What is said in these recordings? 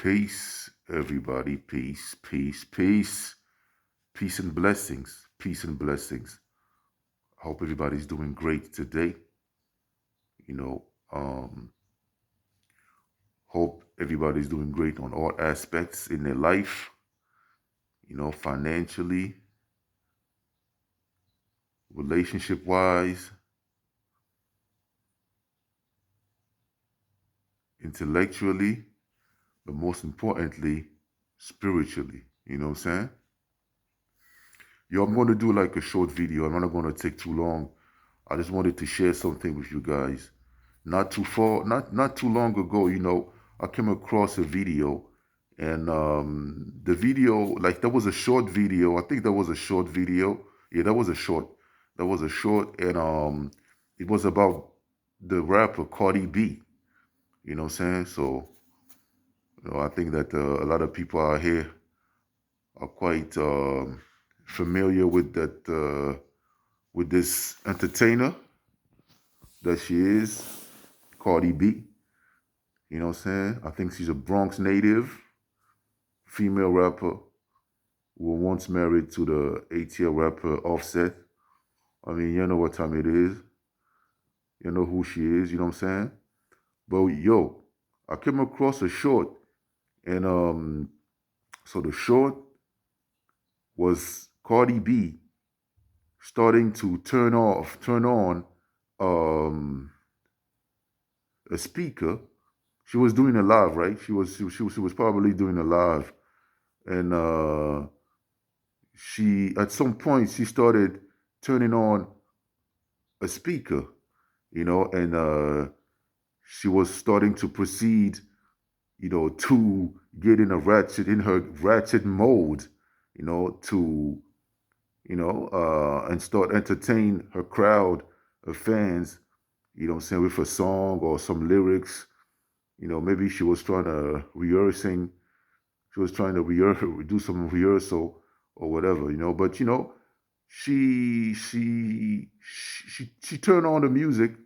Peace, everybody. Peace, peace, peace. Peace and blessings. Peace and blessings. I hope everybody's doing great today. You know, hope everybody's doing great on all aspects in their life, financially, relationship wise, intellectually, but most importantly, spiritually. You know what I'm saying? Yo, I'm going to do like a short video. I'm not going to take too long. I just wanted to share something with you guys. Not too long ago, I came across a video, and the video, like, that was a short video. I think that was a short video. Yeah, that was a short. And it was about the rapper Cardi B. You know what I'm saying? So, I think that a lot of people out here are quite familiar with that, with this entertainer that she is, Cardi B. You know what I'm saying? I think she's a Bronx native, female rapper who was once married to the ATL rapper Offset. I mean, you know what time it is. You know who she is, you know what I'm saying? But yo, I came across a short, and so the short was Cardi B starting to turn on um, a speaker. She was doing a live, right? She was probably doing a live, and she at some point she started turning on a speaker, and she was starting to proceed, to get in her ratchet mode, to and start entertain her crowd of fans, what I'm saying, with a song or some lyrics. Maybe she was trying to do some rehearsal or whatever, But she turned on the music.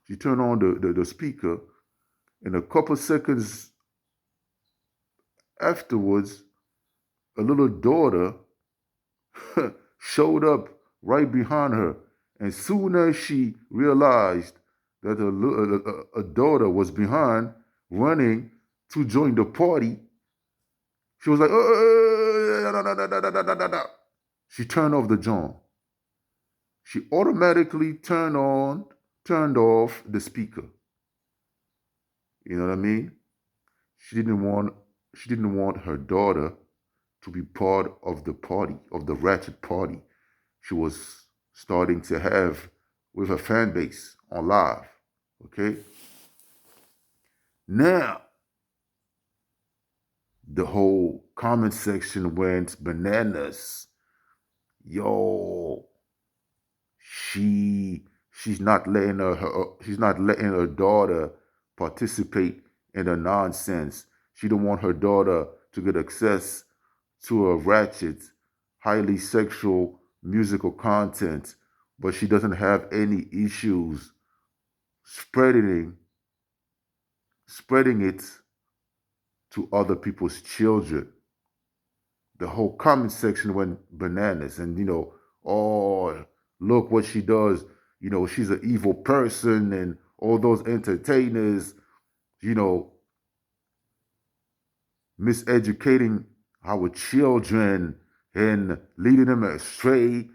She turned on the speaker, and a couple seconds afterwards, a little daughter showed up right behind her. And soon as she realized that a daughter was behind, running to join the party, she was like, she turned off the joint. She automatically turned off the speaker. You know what I mean? She didn't want her daughter to be part of the party, of the ratchet party she was starting to have with her fan base on live. Okay? Now, the whole comment section went bananas. Yo, she's not letting her daughter participate in the nonsense. She don't want her daughter to get access to a ratchet, highly sexual musical content, but she doesn't have any issues spreading it to other people's children. The whole comment section went bananas, and oh, look what she does. She's an evil person, and all those entertainers, miseducating our children and leading them astray,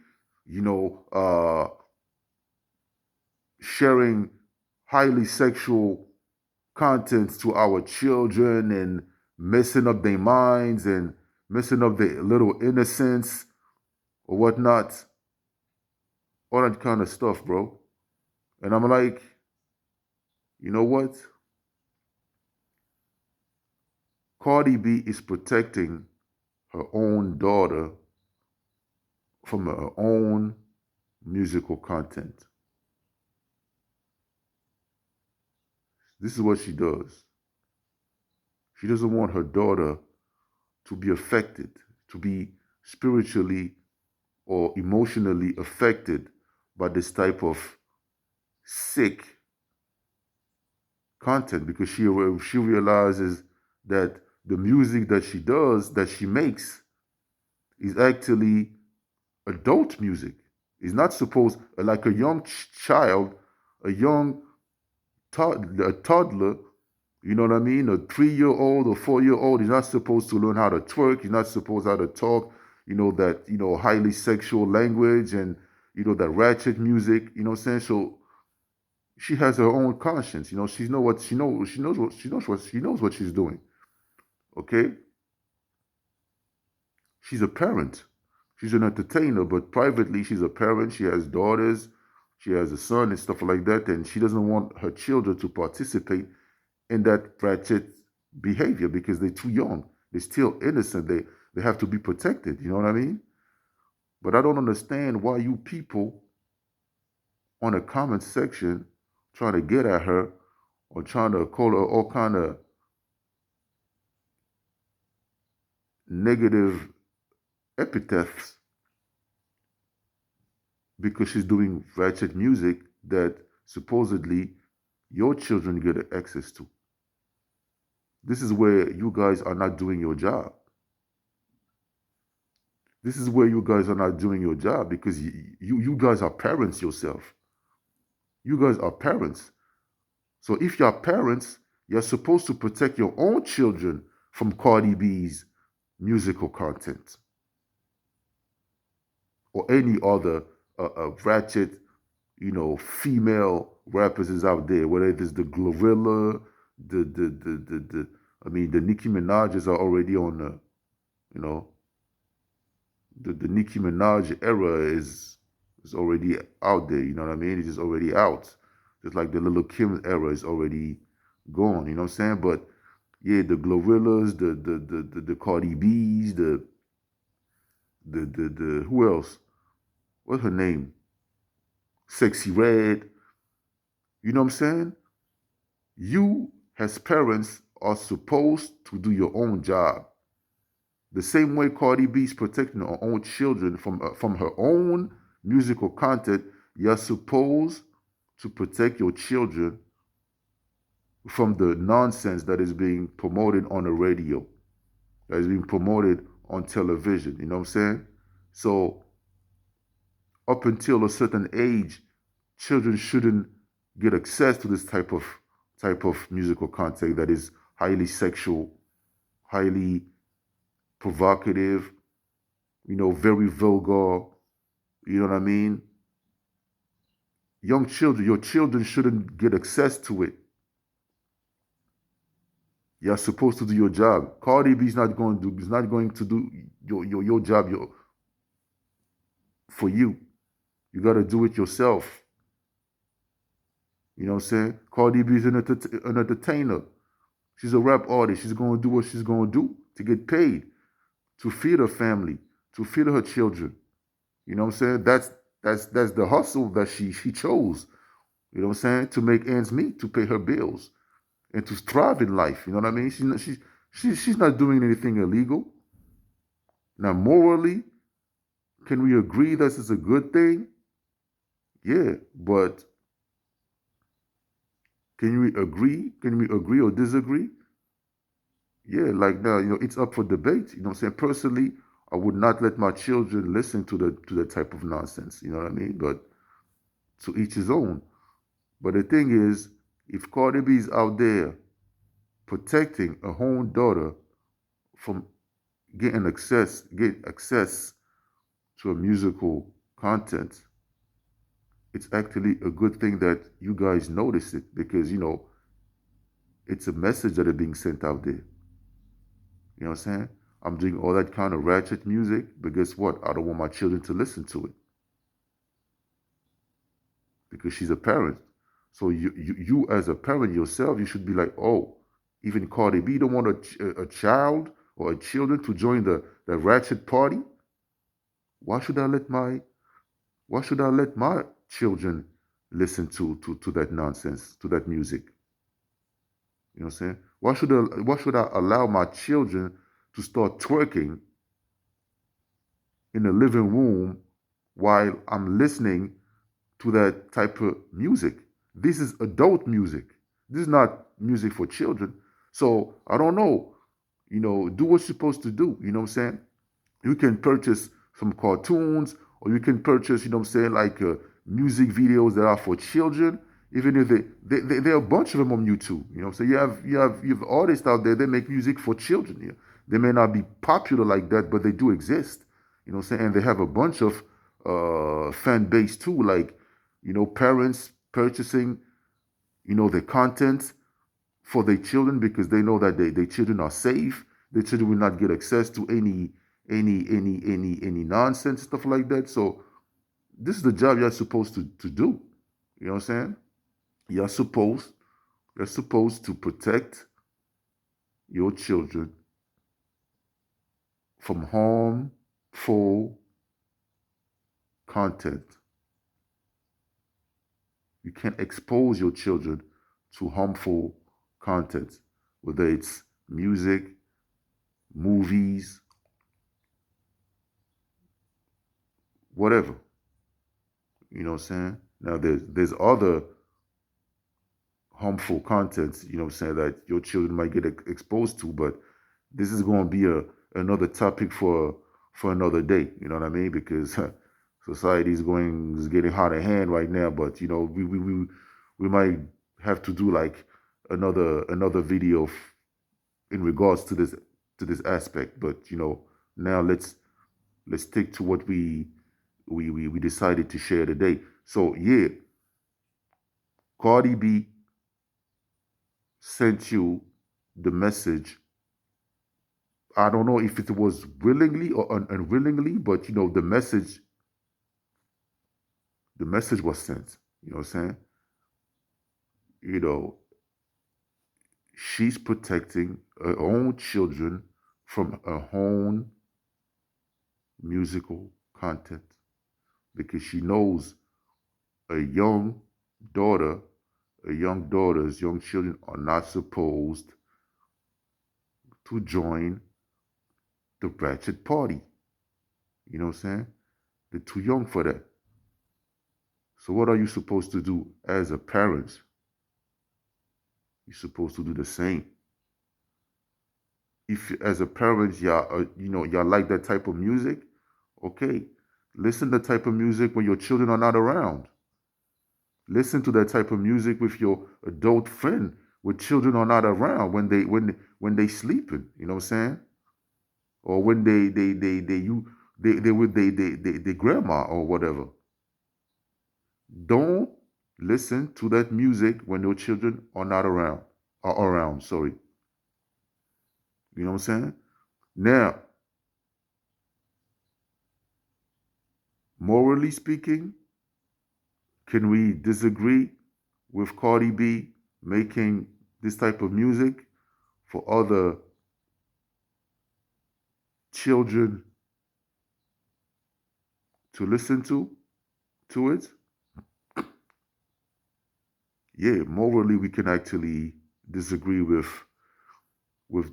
sharing highly sexual contents to our children and messing up their minds and messing up their little innocence or whatnot. All that kind of stuff, bro. And I'm like, you know what? Cardi B is protecting her own daughter from her own musical content. This is what she does. She doesn't want her daughter to be affected, to be spiritually or emotionally affected by this type of sick content, because she realizes that the music that she does, that she makes, is actually adult music. It's not supposed, like a young child, a young a toddler, you know what I mean? A 3-year-old or 4-year-old is not supposed to learn how to twerk. He's not supposed how to talk, that, highly sexual language and, that ratchet music, you know what I'm saying? So she has her own conscience. She knows what she's doing. Okay? She's a parent. She's an entertainer, but privately she's a parent. She has daughters. She has a son and stuff like that. And she doesn't want her children to participate in that ratchet behavior because they're too young. They're still innocent. They have to be protected. You know what I mean? But I don't understand why you people on the comment section trying to get at her or trying to call her all kind of negative epithets because she's doing ratchet music that supposedly your children get access to. This is where you guys are not doing your job. This is where you guys are not doing your job because you guys are parents yourself. You guys are parents. So if you're parents, you're supposed to protect your own children from Cardi B's musical content or any other ratchet, female rappers is out there. Whether it is the Glorilla, the Nicki Minaj's are already on the, the Nicki Minaj era is already out there. You know what I mean? It is already out. Just like the Little Kim era is already gone. You know what I'm saying? But yeah, the Glorillas, the Cardi B's, the who else? What's her name? Sexy Red. You know what I'm saying? You, as parents, are supposed to do your own job. The same way Cardi B is protecting her own children from her own musical content, you're supposed to protect your children from the nonsense that is being promoted on the radio, that is being promoted on television. You know what I'm saying? So up until a certain age, children shouldn't get access to this type of musical content that is highly sexual, highly provocative, very vulgar. You know what I mean? Young children, your children shouldn't get access to it. You're supposed to do your job. Cardi B is not going to do your job for you. You got to do it yourself. You know what I'm saying? Cardi B is an entertainer. She's a rap artist. She's going to do what she's going to do to get paid, to feed her family, to feed her children. You know what I'm saying? That's the hustle that she chose. You know what I'm saying? To make ends meet, to pay her bills, and to thrive in life. You know what I mean? She's not doing anything illegal. Now, morally, can we agree this is a good thing? Yeah, but can we agree? Can we agree or disagree? Yeah, like now, it's up for debate. You know what I'm saying? Personally, I would not let my children listen to the type of nonsense. You know what I mean? But to each his own. But the thing is, if Cardi B is out there protecting her own daughter from getting access to a musical content, it's actually a good thing that you guys notice it because it's a message that is being sent out there. You know what I'm saying? I'm doing all that kind of ratchet music, but guess what? I don't want my children to listen to it because she's a parent. So you as a parent yourself, you should be like, oh, even Cardi B don't want a child or a children to join the ratchet party. Why should I let my children listen to that nonsense, to that music? You know what I'm saying? Why should I allow my children to start twerking in the living room while I'm listening to that type of music? This is adult music. This is not music for children. So I don't know. do what you're supposed to do. You know what I'm saying? You can purchase some cartoons, or you can purchase, like music videos that are for children. Even if there are a bunch of them on YouTube. So you have artists out there that make music for children. Yeah. They may not be popular like that, but they do exist. And they have a bunch of fan base too, like parents purchasing the content for their children because they know that their children are safe. Their children will not get access to any nonsense, stuff like that. So this is the job you're supposed to do. You know what I'm saying? You're supposed you're supposed to protect your children from harmful content. You can't expose your children to harmful content, whether it's music, movies, whatever. You know what I'm saying? Now there's other harmful contents, that your children might get exposed to, but this is going to be another topic for another day. You know what I mean? Because society is getting hot at hand right now. But we might have to do like another video in regards to this aspect. But now let's stick to what we decided to share today. So yeah, Cardi B sent you the message. I don't know if it was willingly or unwillingly, but the message was sent. You know what I'm saying? You know, she's protecting her own children from her own musical content because she knows a young daughter, young children are not supposed to join the ratchet party. You know what I'm saying? They're too young for that. So what are you supposed to do as a parent? You're supposed to do the same. If as a parent y'all like that type of music, okay, listen to that type of music when your children are not around. Listen to that type of music with your adult friend when children are not around, when they sleeping. You know what I'm saying? Or when they with they grandma or whatever. Don't listen to that music when your children are not around. Are around, sorry. You know what I'm saying? Now, morally speaking, can we disagree with Cardi B making this type of music for other children to listen to it? Yeah, morally we can actually disagree with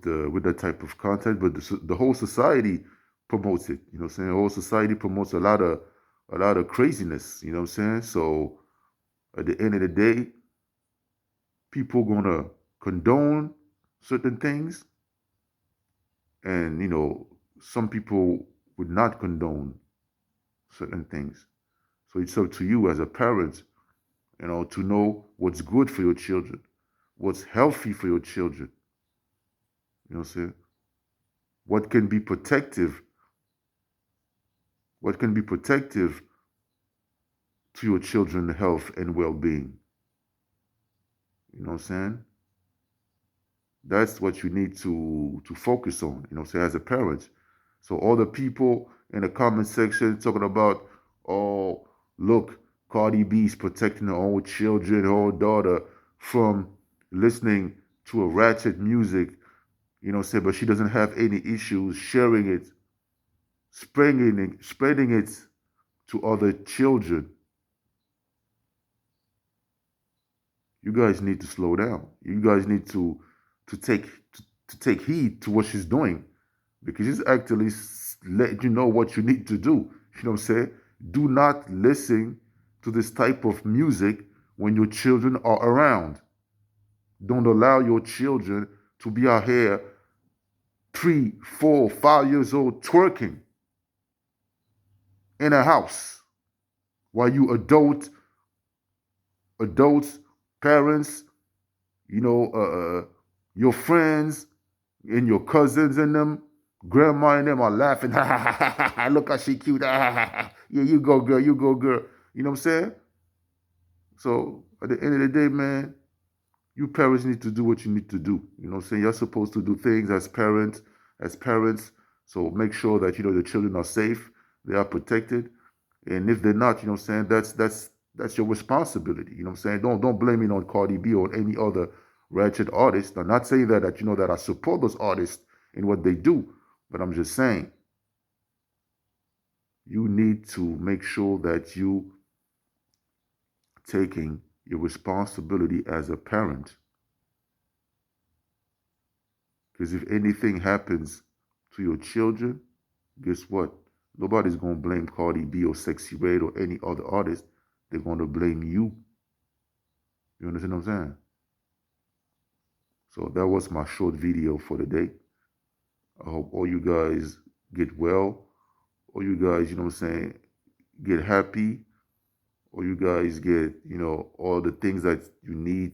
that type of content, but the whole society promotes it. You know what I'm saying? The whole society promotes a lot of craziness. You know what I'm saying? So at the end of the day, people gonna condone certain things, and some people would not condone certain things. So it's up to you as a parent, to know what's good for your children, what's healthy for your children. You know what I'm saying? What can be protective? What can be protective to your children's health and well-being? You know what I'm saying? That's what you need to focus on, say as a parent. So all the people in the comment section talking about, oh, look, Cardi B's protecting her own children, her own daughter from listening to a ratchet music, but she doesn't have any issues sharing it, spreading it to other children. You guys need to slow down. You guys need to take heed to what she's doing, because she's actually letting you know what you need to do. You know what I'm saying? Do not listen to this type of music when your children are around. Don't allow your children to be out here 3, 4, 5 years old twerking in a house while you adults, parents, your friends and your cousins and them, grandma and them are laughing. Ha ha ha ha ha! Look how she cute. Ha ha ha ha! Yeah, you go girl, you go girl. You know what I'm saying? So at the end of the day, man, you parents need to do what you need to do. You know what I'm saying? You're supposed to do things as parents, So make sure that the children are safe, they are protected. And if they're not, you know what I'm saying, that's your responsibility. You know what I'm saying? Don't blame it on Cardi B or any other ratchet artist. I'm not saying that I support those artists in what they do, but I'm just saying you need to make sure that you taking your responsibility as a parent. Because if anything happens to your children, guess what? Nobody's going to blame Cardi B or Sexy Red or any other artist. They're going to blame you. You understand what I'm saying? So that was my short video for the day. I hope all you guys get well. All you guys, you know what I'm saying, get happy. All you guys get, all the things that you need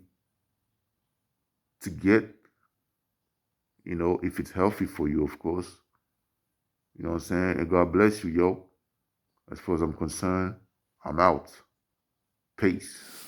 to get, if it's healthy for you, of course. You know what I'm saying? And God bless you, yo. As far as I'm concerned, I'm out. Peace.